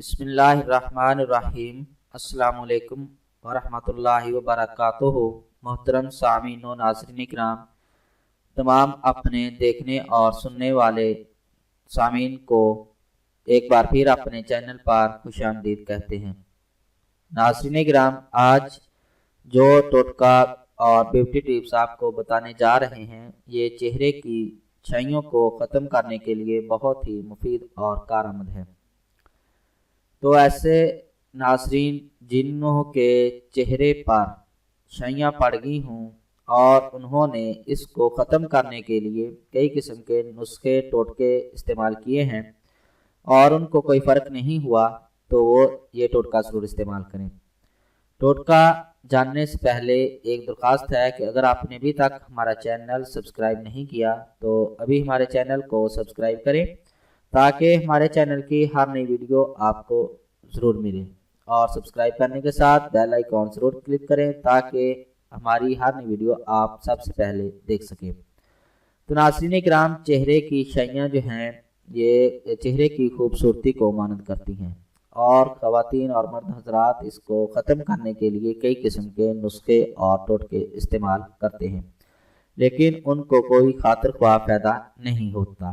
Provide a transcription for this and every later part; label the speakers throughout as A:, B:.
A: بسم اللہ الرحمن الرحیم۔ السلام علیکم ورحمۃ وبرکاتہ۔ محترم سامعین و ناظرین کرام، تمام اپنے دیکھنے اور سننے والے سامعین کو ایک بار پھر اپنے چینل پر خوش آمدید کہتے ہیں۔ ناظرین کرام، آج جو ٹوٹکا اور بیوٹی ٹپس آپ کو بتانے جا رہے ہیں، یہ چہرے کی چھائیوں کو ختم کرنے کے لیے بہت ہی مفید اور کارآمد ہے۔ تو ایسے ناظرین جنہوں کے چہرے پر چھائیاں پڑ گئی ہوں اور انہوں نے اس کو ختم کرنے کے لیے کئی قسم کے نسخے ٹوٹکے استعمال کیے ہیں اور ان کو کوئی فرق نہیں ہوا، تو وہ یہ ٹوٹکا ضرور استعمال کریں۔ ٹوٹکا جاننے سے پہلے ایک درخواست ہے کہ اگر آپ نے ابھی تک ہمارا چینل سبسکرائب نہیں کیا تو ابھی ہمارے چینل کو سبسکرائب کریں تاکہ ہمارے چینل کی ہر نئی ویڈیو آپ کو ضرور ملے، اور سبسکرائب کرنے کے ساتھ بیل آئیکن ضرور کلک کریں تاکہ ہماری ہر نئی ویڈیو آپ سب سے پہلے دیکھ سکیں۔ تو ناظرین کرام، چہرے کی چھائیاں جو ہیں یہ چہرے کی خوبصورتی کو مانند کرتی ہیں، اور خواتین اور مرد حضرات اس کو ختم کرنے کے لیے کئی قسم کے نسخے اور ٹوٹکے استعمال کرتے ہیں، لیکن ان کو کوئی خاطر خواہ فائدہ نہیں ہوتا۔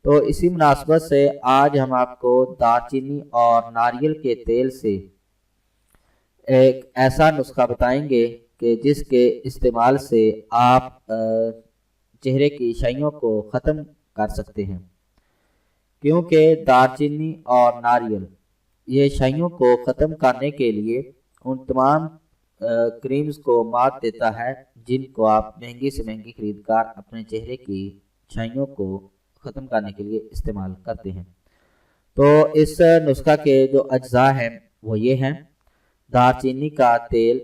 A: تو اسی مناسبت سے آج ہم آپ کو دار چینی اور ناریل کے تیل سے ایک ایسا نسخہ بتائیں گے کہ جس کے استعمال سے آپ چہرے کی چھائیوں کو ختم کر سکتے ہیں، کیونکہ دار چینی اور ناریل یہ چھائیوں کو ختم کرنے کے لیے ان تمام کریمز کو مات دیتا ہے جن کو آپ مہنگی سے مہنگی خرید کر اپنے چہرے کی چھائیوں کو ختم کرنے کے لیے استعمال کرتے ہیں۔ تو اس نسخہ کے جو اجزاء ہیں وہ یہ ہیں: دار چینی کا تیل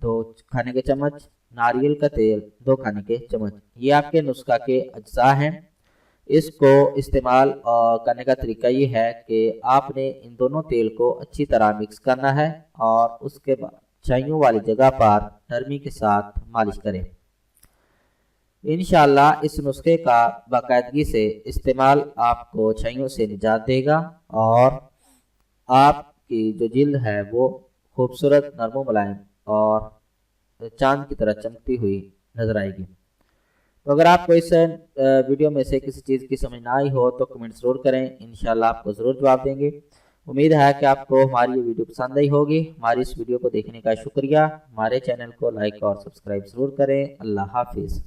A: 2 کھانے کے چمچ، ناریل کا تیل 2 کھانے کے چمچ، یہ آپ کے نسخہ کے اجزاء ہیں۔ اس کو استعمال کرنے کا طریقہ یہ ہے کہ آپ نے ان دونوں تیل کو اچھی طرح مکس کرنا ہے اور اس کے بعد چھائیوں والی جگہ پر نرمی کے ساتھ مالش کریں۔ انشاءاللہ اس نسخے کا باقاعدگی سے استعمال آپ کو چھائیوں سے نجات دے گا اور آپ کی جو جلد ہے وہ خوبصورت، نرم و ملائم اور چاند کی طرح چمکتی ہوئی نظر آئے گی۔ تو اگر آپ کو اس ویڈیو میں سے کسی چیز کی سمجھ نہ آئی ہو تو کمنٹ ضرور کریں، انشاءاللہ آپ کو ضرور جواب دیں گے۔ امید ہے کہ آپ کو ہماری یہ ویڈیو پسند آئی ہوگی۔ ہماری اس ویڈیو کو دیکھنے کا شکریہ۔ ہمارے چینل کو لائک اور سبسکرائب ضرور کریں۔ اللہ حافظ۔